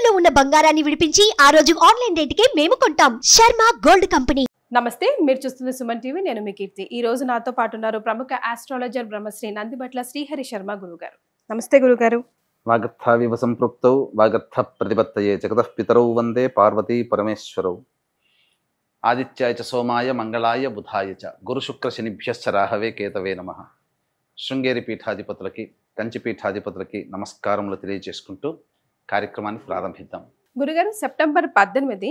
తాకట్టులో ఉన్న బంగారాన్ని విడిపించి ఆ రోజు ఆన్లైన్ రేటుకే మేము కొంటాం. Sharma gold company. నమస్తే, మీరు చూస్తున్న సుమన్ టీవీ. నేను మీ కీర్తి. ఈ రోజు నాతో పాటు ఉన్నారు ప్రముఖ ఆస్ట్రాలజర్ బ్రహ్మశ్రీ నందిబట్ల శ్రీహరి శర్మ గురుగారు. నమస్తే గురుగారు. వాగర్థావివ సంపృక్తౌ వాగర్థ ప్రతిపత్తయే జగతః పితరౌ వందే పార్వతీ పరమేశ్వరౌ. ఆదిత్యాయ చ సోమాయ మంగళాయ బుధాయ చ గురు శుక్ర శనిభ్యశ్చ రాహవే కేతవే నమః. శృంగేరి పీఠాధిపతులకి కంచి పీఠాధిపతులకి నమస్కారములు తెలియజేసుకుంటూ కార్యక్రమాన్ని ప్రారంభిద్దాం. గురుగారు, సెప్టెంబర్ 18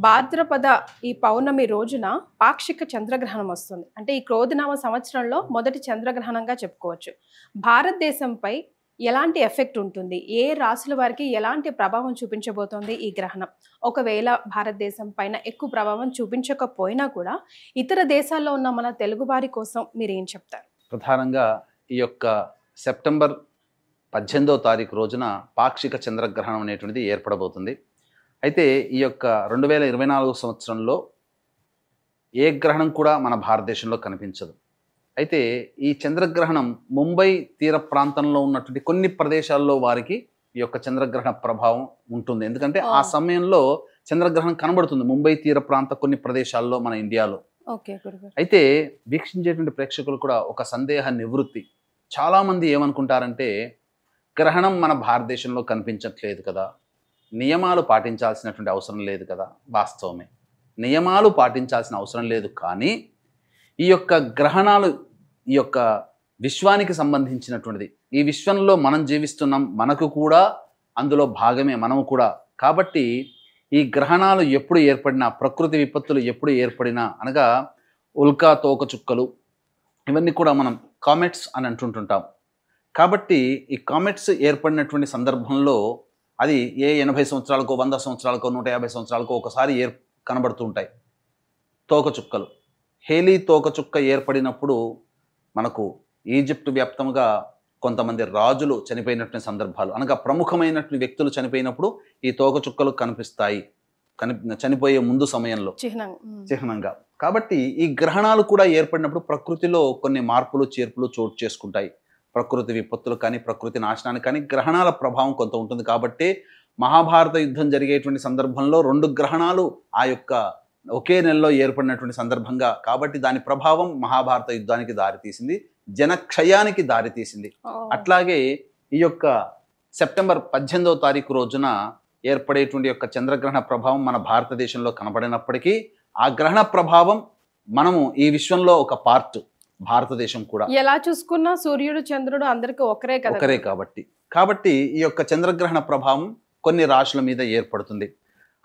భాద్రపద ఈ పౌర్ణమి రోజున పాక్షిక చంద్రగ్రహణం వస్తుంది. అంటే ఈ క్రోధినామ సంవత్సరంలో మొదటి చంద్రగ్రహణంగా చెప్పుకోవచ్చు. భారతదేశంపై ఎలాంటి ఎఫెక్ట్ ఉంటుంది, ఏ రాశుల వారికి ఎలాంటి ప్రభావం చూపించబోతోంది ఈ గ్రహణం? ఒకవేళ భారతదేశం పైన ఎక్కువ ప్రభావం చూపించకపోయినా కూడా ఇతర దేశాల్లో ఉన్న మన తెలుగు వారి కోసం మీరు ఏం చెప్తారు? ప్రధానంగా ఈ యొక్క సెప్టెంబర్ 18వ తారీఖు రోజున పాక్షిక చంద్రగ్రహణం అనేటువంటిది ఏర్పడబోతుంది. అయితే ఈ యొక్క 2024 సంవత్సరంలో ఏ గ్రహణం కూడా మన భారతదేశంలో కనిపించదు. అయితే ఈ చంద్రగ్రహణం ముంబై తీర ప్రాంతంలో ఉన్నటువంటి కొన్ని ప్రదేశాల్లో వారికి ఈ యొక్క చంద్రగ్రహణ ప్రభావం ఉంటుంది. ఎందుకంటే ఆ సమయంలో చంద్రగ్రహణం కనబడుతుంది ముంబై తీర ప్రాంత కొన్ని ప్రదేశాల్లో మన ఇండియాలో. అయితే వీక్షించేటువంటి ప్రేక్షకులు కూడా ఒక సందేహ నివృత్తి. చాలామంది ఏమనుకుంటారంటే, గ్రహణం మన భారతదేశంలో కనిపించట్లేదు కదా, నియమాలు పాటించాల్సినటువంటి అవసరం లేదు కదా. వాస్తవమే, నియమాలు పాటించాల్సిన అవసరం లేదు. కానీ ఈ యొక్క గ్రహణాలు ఈ యొక్క విశ్వానికి సంబంధించినటువంటిది. ఈ విశ్వంలో మనం జీవిస్తున్నాం, మనకు కూడా అందులో భాగమే మనము కూడా. కాబట్టి ఈ గ్రహణాలు ఎప్పుడు ఏర్పడినా, ప్రకృతి విపత్తులు ఎప్పుడు ఏర్పడినా, అనగా ఉల్కా తోకచుక్కలు, ఇవన్నీ కూడా మనం కామెట్స్ అని అంటుంటాం. కాబట్టి ఈ కామెట్స్ ఏర్పడినటువంటి సందర్భంలో అది ఏ 80 సంవత్సరాలకో 100 సంవత్సరాలకో 150 సంవత్సరాలకో ఒకసారి కనబడుతూ ఉంటాయి తోకచుక్కలు. హేలీ తోకచుక్క ఏర్పడినప్పుడు మనకు ఈజిప్ట్ వ్యాప్తంగా కొంతమంది రాజులు చనిపోయినటువంటి సందర్భాలు, అనగా ప్రముఖమైనటువంటి వ్యక్తులు చనిపోయినప్పుడు ఈ తోకచుక్కలు కనిపిస్తాయి, చనిపోయే ముందు సమయంలో చిహ్నంగా. కాబట్టి ఈ గ్రహణాలు కూడా ఏర్పడినప్పుడు ప్రకృతిలో కొన్ని మార్పులు చేర్పులు చోటు చేసుకుంటాయి. ప్రకృతి విపత్తులు కానీ, ప్రకృతి నాశనానికి కానీ గ్రహణాల ప్రభావం కొంత ఉంటుంది. కాబట్టి మహాభారత యుద్ధం జరిగేటువంటి సందర్భంలో 2 గ్రహణాలు ఆ యొక్క ఒకే నెలలో ఏర్పడినటువంటి సందర్భంగా, కాబట్టి దాని ప్రభావం మహాభారత యుద్ధానికి దారితీసింది, జనక్షయానికి దారితీసింది. అట్లాగే ఈ యొక్క సెప్టెంబర్ 18వ తారీఖు రోజున ఏర్పడేటువంటి యొక్క చంద్రగ్రహణ ప్రభావం మన భారతదేశంలో కనబడినప్పటికీ ఆ గ్రహణ ప్రభావం మనము ఈ విశ్వంలో ఒక పార్ట్, భారతదేశం కూడా. ఎలా చూసుకున్నా సూర్యుడు చంద్రుడు అందరికీ ఒకరే కాబట్టి ఈ యొక్క చంద్రగ్రహణ ప్రభావం కొన్ని రాశుల మీద ఏర్పడుతుంది.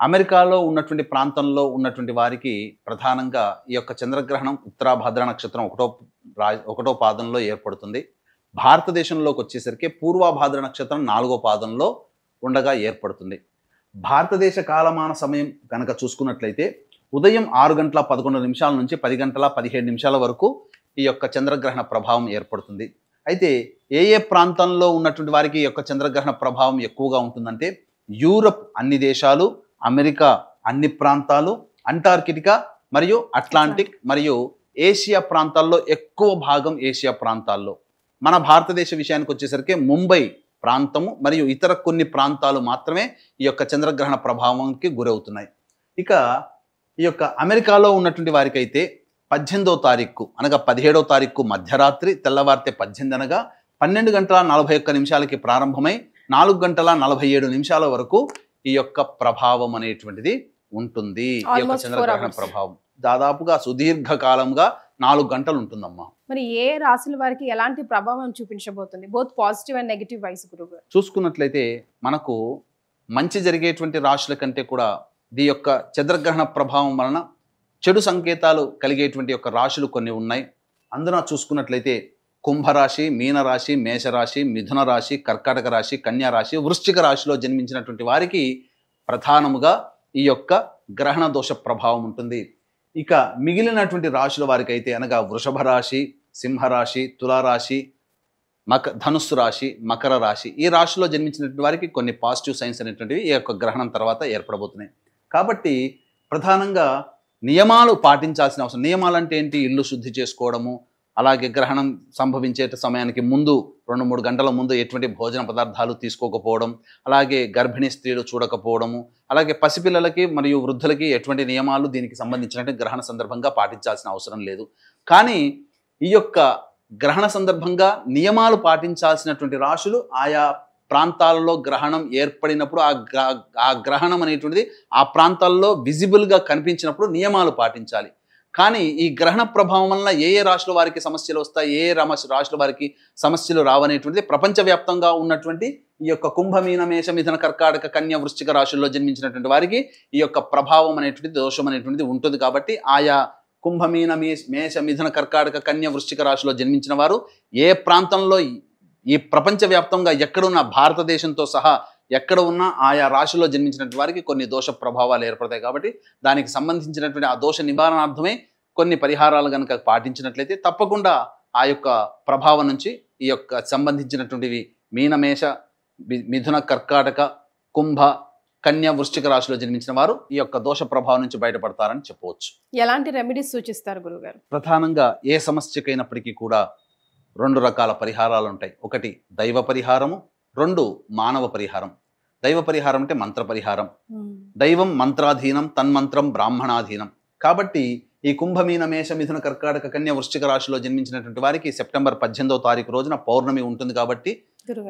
అమెరికాలో ఉన్నటువంటి ప్రాంతంలో ఉన్నటువంటి వారికి ప్రధానంగా ఈ యొక్క చంద్రగ్రహణం ఉత్తరాభాద్ర నక్షత్రం 1వ పాదంలో ఏర్పడుతుంది. భారతదేశంలోకి వచ్చేసరికి పూర్వభాద్ర నక్షత్రం 4వ పాదంలో ఉండగా ఏర్పడుతుంది. భారతదేశ కాలమాన సమయం కనుక చూసుకున్నట్లయితే ఉదయం 6:11 నుంచి 10:17 వరకు ఈ యొక్క చంద్రగ్రహణ ప్రభావం ఏర్పడుతుంది. అయితే ఏ ప్రాంతంలో ఉన్నటువంటి వారికి ఈ యొక్క చంద్రగ్రహణ ప్రభావం ఎక్కువగా ఉంటుందంటే, యూరప్ అన్ని దేశాలు, అమెరికా అన్ని ప్రాంతాలు, అంటార్కిటికా మరియు అట్లాంటిక్ మరియు ఏషియా ప్రాంతాల్లో ఎక్కువ భాగం ఏషియా ప్రాంతాల్లో. మన భారతదేశ విషయానికి వచ్చేసరికి ముంబై ప్రాంతము మరియు ఇతర కొన్ని ప్రాంతాలు మాత్రమే ఈ యొక్క చంద్రగ్రహణ ప్రభావానికి గురవుతున్నాయి. ఇక ఈ యొక్క అమెరికాలో ఉన్నటువంటి వారికి అయితే 18వ తారీఖు అనగా 17వ తారీఖు మధ్యరాత్రి, తెల్లవారితే 18 అనగా 12:41 ప్రారంభమై 4:47 వరకు ఈ యొక్క ప్రభావం అనేటువంటిది ఉంటుంది. ఈ యొక్క చంద్రగ్రహణ ప్రభావం దాదాపుగా సుదీర్ఘకాలంగా 4 గంటలు ఉంటుందమ్మా. మరి ఏ రాశుల వారికి ఎలాంటి ప్రభావం చూపించబోతుంది, both positive and negative ways గురువు? చూసుకున్నట్లయితే మనకు మంచి జరిగేటువంటి రాశుల కంటే కూడా ఈ యొక్క చంద్రగ్రహణ ప్రభావం వలన చెడు సంకేతాలు కలిగేటువంటి యొక్క రాశులు కొన్ని ఉన్నాయి. అందున చూసుకున్నట్లయితే కుంభరాశి, మీనరాశి, మేషరాశి, మిథున రాశి, కర్కాటక రాశి, కన్యా రాశి, వృశ్చిక రాశిలో జన్మించినటువంటి వారికి ప్రధానముగా ఈ యొక్క గ్రహణ దోష ప్రభావం ఉంటుంది. ఇక మిగిలినటువంటి రాశుల వారికి అయితే, అనగా వృషభ రాశి, సింహరాశి, తులారాశి, ధనుస్సు రాశి, మకర రాశి, ఈ రాశిలో జన్మించినటువంటి వారికి కొన్ని పాజిటివ్ సైన్స్ అనేటువంటివి ఈ యొక్క గ్రహణం తర్వాత ఏర్పడబోతున్నాయి. కాబట్టి ప్రధానంగా నియమాలు పాటించాల్సిన అవసరం. నియమాలు అంటే ఏంటి? ఇల్లు శుద్ధి చేసుకోవడము, అలాగే గ్రహణం సంభవించే సమయానికి ముందు 2-3 గంటల ముందు ఎటువంటి భోజన పదార్థాలు తీసుకోకపోవడం, అలాగే గర్భిణీ స్త్రీలు చూడకపోవడము, అలాగే పసిపిల్లలకి మరియు వృద్ధులకి ఎటువంటి నియమాలు దీనికి సంబంధించినట్టు గ్రహణ సందర్భంగా పాటించాల్సిన అవసరం లేదు. కానీ ఈ యొక్క గ్రహణ సందర్భంగా నియమాలు పాటించాల్సినటువంటి రాశులు ఆయా ప్రాంతాలలో గ్రహణం ఏర్పడినప్పుడు ఆ గ్రహణం అనేటువంటిది ఆ ప్రాంతాల్లో విజిబుల్గా కనిపించినప్పుడు నియమాలు పాటించాలి. కానీ ఈ గ్రహణ ప్రభావం వలన ఏ రాశుల వారికి సమస్యలు వస్తాయి, ఏ రాశుల వారికి సమస్యలు రావనేటువంటిది ప్రపంచవ్యాప్తంగా ఉన్నటువంటి ఈ యొక్క కుంభమీన మేష మిథున కర్కాటక కన్య వృశ్చిక రాశుల్లో జన్మించినటువంటి వారికి ఈ యొక్క ప్రభావం అనేటువంటిది దోషం అనేటువంటిది ఉంటుంది. కాబట్టి ఆయా కుంభమీన మేష మిథున కర్కాటక కన్య వృశ్చిక రాశిలో జన్మించిన వారు ఏ ప్రాంతంలో ఈ ప్రపంచవ్యాప్తంగా ఎక్కడున్న భారతదేశంతో సహా ఎక్కడ ఉన్నా ఆయా రాశిలో జన్మించినటువంటి వారికి కొన్ని దోష ప్రభావాలు ఏర్పడతాయి. కాబట్టి దానికి సంబంధించినటువంటి ఆ దోష నివారణార్థమే కొన్ని పరిహారాలు కనుక పాటించినట్లయితే తప్పకుండా ఆ యొక్క ప్రభావం నుంచి ఈ యొక్క సంబంధించినటువంటివి మీనమేష మిథున కర్కాటక కుంభ కన్య వృశ్చిక రాశిలో జన్మించిన వారు ఈ యొక్క దోష ప్రభావం నుంచి బయటపడతారని చెప్పవచ్చు. ఎలాంటి రెమెడీస్ సూచిస్తారు గురుగారు? ప్రధానంగా ఏ సమస్యకైనప్పటికీ కూడా 2 రకాల పరిహారాలు ఉంటాయి. ఒకటి దైవ పరిహారము, 2 మానవ పరిహారం. దైవ పరిహారం అంటే మంత్ర పరిహారం. దైవం మంత్రాధీనం, తన్మంత్రం బ్రాహ్మణాధీనం. కాబట్టి ఈ కుంభమీన మేష మిథున కర్కాటక కన్య వృశ్చిక రాశిలో జన్మించినటువంటి వారికి సెప్టెంబర్ 18వ తారీఖు రోజున పౌర్ణమి ఉంటుంది. కాబట్టి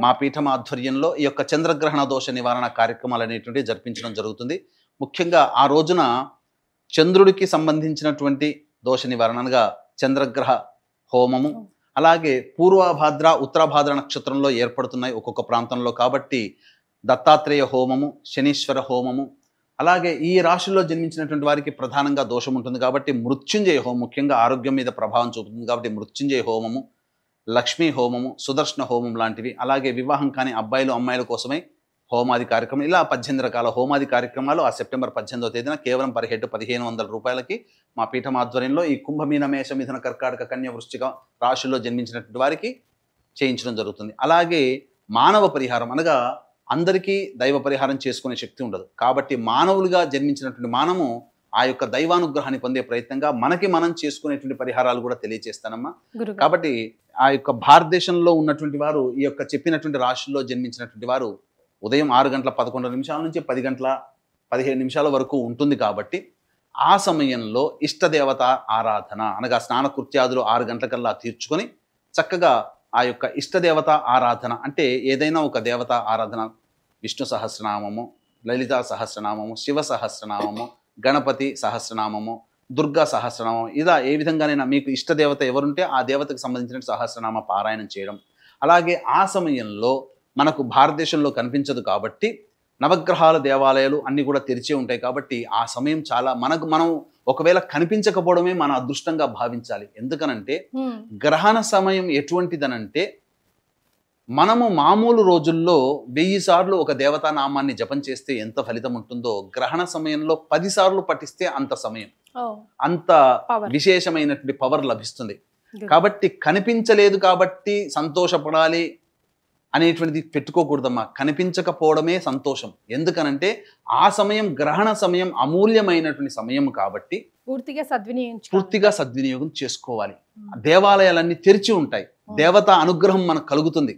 మా పీఠం ఆధ్వర్యంలో ఈ యొక్క చంద్రగ్రహణ దోష నివారణ కార్యక్రమాలు అనేటువంటివి జరిపించడం జరుగుతుంది. ముఖ్యంగా ఆ రోజున చంద్రుడికి సంబంధించినటువంటి దోష నివారణగా చంద్రగ్రహ హోమము, అలాగే పూర్వభాద్ర ఉత్తరభాద్ర నక్షత్రంలో ఏర్పడుతున్నాయి ఒక్కొక్క ప్రాంతంలో. కాబట్టి దత్తాత్రేయ హోమము, శనీశ్వర హోమము, అలాగే ఈ రాశిలో జన్మించినటువంటి వారికి ప్రధానంగా దోషం ఉంటుంది కాబట్టి మృత్యుంజయ హోమం ముఖ్యంగా ఆరోగ్యం మీద ప్రభావం చూపుతుంది. కాబట్టి మృత్యుంజయ హోమము, లక్ష్మీ హోమము, సుదర్శన హోమం లాంటివి, అలాగే వివాహం కాని అబ్బాయిలు అమ్మాయిల కోసమై హోమాది కార్యక్రమం, ఇలా 18 రకాల హోమాది కార్యక్రమాలు ఆ సెప్టెంబర్ 18వ తేదీన కేవలం పర్ హెడ్ 1500 రూపాయలకి మా పీఠం ఆధ్వర్యంలో ఈ కుంభమీన మేష మిథున కర్కాటక కన్య వృశ్చిక రాశుల్లో జన్మించినటువంటి వారికి చేయించడం జరుగుతుంది. అలాగే మానవ పరిహారం అనగా అందరికీ దైవ పరిహారం చేసుకునే శక్తి ఉండదు. కాబట్టి మానవులుగా జన్మించినటువంటి మనము ఆ యొక్క దైవానుగ్రహాన్ని పొందే ప్రయత్నంగా మనకి మనం చేసుకునేటువంటి పరిహారాలు కూడా తెలియజేస్తానమ్మా. కాబట్టి ఆ యొక్క భారతదేశంలో ఉన్నటువంటి వారు ఈ యొక్క చెప్పినటువంటి రాశుల్లో జన్మించినటువంటి వారు ఉదయం 6:11 నుంచి 10:15 వరకు ఉంటుంది. కాబట్టి ఆ సమయంలో ఇష్టదేవత ఆరాధన అనగా స్నానకృత్యాదులు 6 గంటలకల్లా తీర్చుకొని చక్కగా ఆ యొక్క ఇష్టదేవత ఆరాధన అంటే ఏదైనా ఒక దేవత ఆరాధన, విష్ణు సహస్రనామము, లలితా సహస్రనామము, శివ సహస్రనామము, గణపతి సహస్రనామము, దుర్గా సహస్రనామం, ఇలా ఏ విధంగానైనా మీకు ఇష్టదేవత ఎవరుంటే ఆ దేవతకు సంబంధించిన సహస్రనామ పారాయణం చేయడం. అలాగే ఆ సమయంలో మనకు భారతదేశంలో కనిపించదు కాబట్టి నవగ్రహాల దేవాలయాలు అన్నీ కూడా తెరిచే ఉంటాయి. కాబట్టి ఆ సమయం చాలా మనం ఒకవేళ కనిపించకపోవడమే మన అదృష్టంగా భావించాలి. ఎందుకనంటే గ్రహణ సమయం ఎటువంటిదనంటే మనము మామూలు రోజుల్లో 1000 సార్లు ఒక దేవతా నామాన్ని జపం చేస్తే ఎంత ఫలితం ఉంటుందో గ్రహణ సమయంలో 10 సార్లు పఠిస్తే అంత సమయం, అంత విశేషమైనటువంటి పవర్ లభిస్తుంది. కాబట్టి కనిపించలేదు కాబట్టి సంతోషపడాలి అనేటువంటిది పెట్టుకోకూడదమ్మా. కనిపించకపోవడమే సంతోషం. ఎందుకనంటే ఆ సమయం గ్రహణ సమయం అమూల్యమైనటువంటి సమయం కాబట్టి పూర్తిగా సద్వినియోగం చేసుకోవాలి. దేవాలయాలన్నీ తెరిచి ఉంటాయి, దేవతా అనుగ్రహం మనకు కలుగుతుంది.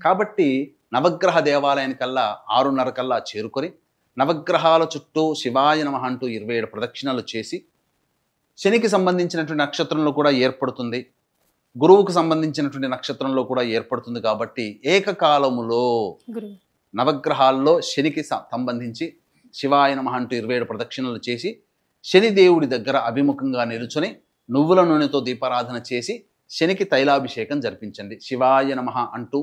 కాబట్టి నవగ్రహ దేవాలయానికల్లా 6:30 కల్లా చేరుకొని నవగ్రహాల చుట్టూ శివాయ నమః అంటూ 27 ప్రదక్షిణలు చేసి, శనికి సంబంధించినటువంటి నక్షత్రంలో కూడా ఏర్పడుతుంది, గురువుకు సంబంధించినటువంటి నక్షత్రంలో కూడా ఏర్పడుతుంది. కాబట్టి ఏకకాలములో నవగ్రహాల్లో శనికి సంబంధించి శివాయ నమః అంటూ 27 ప్రదక్షిణలు చేసి శనిదేవుడి దగ్గర అభిముఖంగా నిలుచొని నువ్వుల నూనెతో దీపారాధన చేసి శనికి తైలాభిషేకం జరిపించండి. శివాయ నమః అంటూ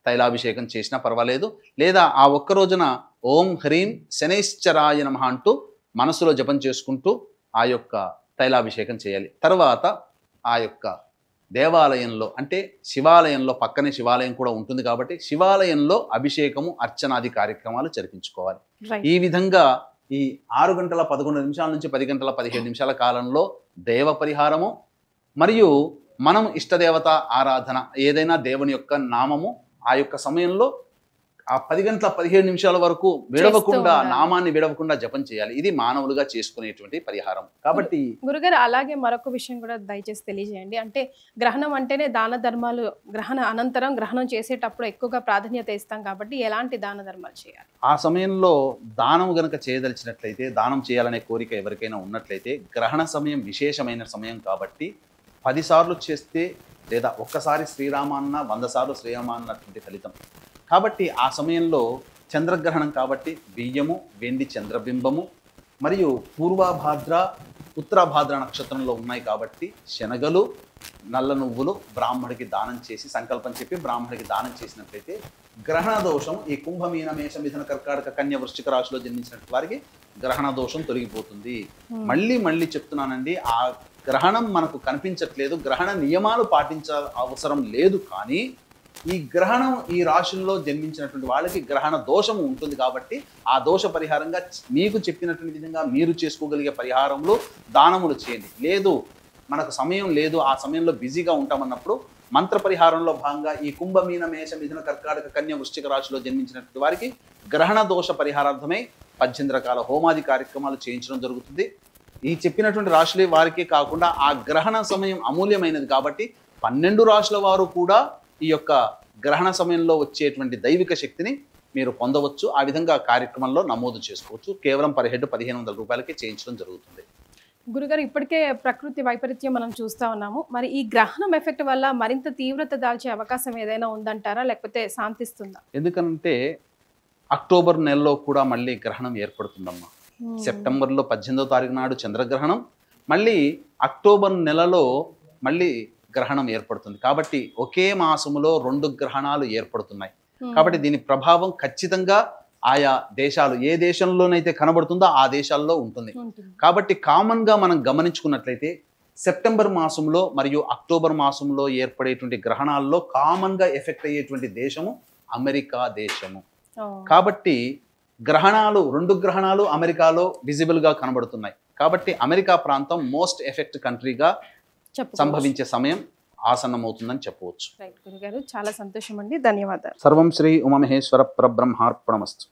తైలాభిషేకం చేసినా పర్వాలేదు, లేదా ఆ ఒక్క రోజున ఓం హ్రీం శనైశ్చరాయ నమః అంటూ మనసులో జపం చేసుకుంటూ ఆ యొక్క తైలాభిషేకం చేయాలి. తర్వాత ఆ యొక్క దేవాలయంలో అంటే శివాలయంలో పక్కనే శివాలయం కూడా ఉంటుంది కాబట్టి శివాలయంలో అభిషేకము అర్చనాది కార్యక్రమాలు జరిపించుకోవాలి. ఈ విధంగా ఈ 6:11 నుంచి 10:15 కాలంలో దేవ పరిహారము మరియు మనం ఇష్టదేవత ఆరాధన, ఏదైనా దేవుని యొక్క నామము ఆ యొక్క సమయంలో ఆ 10 గంటల 17 నిమిషాల వరకు విడవకుండా ఉండాలి. నామాన్ని విడవకుండా జపం చేయాలి. ఇది మానవులుగా చేసుకునేటువంటి పరిహారం. కాబట్టి గురుగారు అలాగే మరొక విషయం కూడా దయచేసి తెలియజేయండి. అంటే గ్రహణం అంటేనే దాన ధర్మాలు, గ్రహణ అనంతరం గ్రహణం చేసేటప్పుడు ఎక్కువగా ప్రాధాన్యత ఇస్తాం కాబట్టి ఎలాంటి దాన ధర్మాలు చేయాలి? ఆ సమయంలో దానం గనక చేయదలిచినట్లయితే, దానం చేయాలనే కోరిక ఎవరికైనా ఉన్నట్లయితే, గ్రహణ సమయం విశేషమైన సమయం కాబట్టి 10 సార్లు చేస్తే లేదా ఒక్కసారి శ్రీరామ అన్న 100 సార్లు శ్రీరామ అన్నటువంటి ఫలితం. కాబట్టి ఆ సమయంలో చంద్రగ్రహణం కాబట్టి బియ్యము, వెండి చంద్రబింబము మరియు పూర్వభాద్ర ఉత్తరభాద్ర నక్షత్రంలో ఉన్నాయి కాబట్టి శనగలు, నల్ల నువ్వులు బ్రాహ్మడికి దానం చేసి సంకల్పం చెప్పి బ్రాహ్మడికి దానం చేసినట్లయితే గ్రహణ దోషం ఈ కుంభమీన మేష మిథున కర్కాటక కన్య వృశ్చిక రాశిలో జన్మించినటువంటి వారికి గ్రహణ దోషం తొలగిపోతుంది. మళ్ళీ చెప్తున్నానండి, ఆ గ్రహణం మనకు కనిపించట్లేదు, గ్రహణ నియమాలు పాటించాల అవసరం లేదు. కానీ ఈ గ్రహణం ఈ రాశుల్లో జన్మించినటువంటి వాళ్ళకి గ్రహణ దోషం ఉంటుంది కాబట్టి ఆ దోష పరిహారంగా మీకు చెప్పినటువంటి విధంగా మీరు చేసుకోగలిగే పరిహారంలో దానములు చేయండి. లేదు మనకు సమయం లేదు, ఆ సమయంలో బిజీగా ఉంటామన్నప్పుడు మంత్ర పరిహారంలో భాగంగా ఈ కుంభమీన మేష మిథున కర్కాటక కన్య వృశ్చిక రాశిలో జన్మించినటువంటి వారికి గ్రహణ దోష పరిహారార్థమై 18 రకాల హోమాది కార్యక్రమాలు చేయించడం జరుగుతుంది. ఈ చెప్పినటువంటి రాశులే వారికే కాకుండా ఆ గ్రహణ సమయం అమూల్యమైనది కాబట్టి 12 రాశుల వారు కూడా ఈ యొక్క గ్రహణ సమయంలో వచ్చేటువంటి దైవిక శక్తిని మీరు పొందవచ్చు. ఆ విధంగా కార్యక్రమంలో నమోదు చేసుకోవచ్చు. కేవలం పర్ హెడ్ 1500 రూపాయలకి చేయించడం జరుగుతుంది. గురుగారు ఇప్పటికే ప్రకృతి వైపరీత్యం మనం చూస్తా ఉన్నాము. మరి ఈ గ్రహణం ఎఫెక్ట్ వల్ల మరింత తీవ్రత దాల్చే అవకాశం ఏదైనా ఉందంటారా, లేకపోతే శాంతిస్తుందా? ఎందుకంటే అక్టోబర్ నెలలో కూడా మళ్ళీ గ్రహణం ఏర్పడుతుందమ్మా. సెప్టెంబర్లో 18వ తారీఖు నాడు చంద్రగ్రహణం, మళ్ళీ అక్టోబర్ నెలలో మళ్ళీ గ్రహణం ఏర్పడుతుంది. కాబట్టి ఒకే మాసములో 2 గ్రహణాలు ఏర్పడుతున్నాయి. కాబట్టి దీని ప్రభావం ఖచ్చితంగా ఆయా దేశాలు ఏ దేశంలోనైతే కనబడుతుందో ఆ దేశాల్లో ఉంటుంది. కాబట్టి కామన్గా మనం గమనించుకున్నట్లయితే సెప్టెంబర్ మాసంలో మరియు అక్టోబర్ మాసంలో ఏర్పడేటువంటి గ్రహణాల్లో కామన్గా ఎఫెక్ట్ అయ్యేటువంటి దేశము అమెరికా దేశము. కాబట్టి గ్రహణాలు 2 గ్రహణాలు అమెరికాలో విజిబుల్గా కనబడుతున్నాయి. కాబట్టి అమెరికా ప్రాంతం మోస్ట్ ఎఫెక్ట్ కంట్రీగా సంభవించే సమయం ఆసన్నమవుతుందని చెప్పవచ్చు. రైట్ గురుగారు, చాలా సంతోషం అండి, ధన్యవాదాలు. సర్వం శ్రీ ఉమామహేశ్వర పరబ్రహ్మార్పణమస్తు.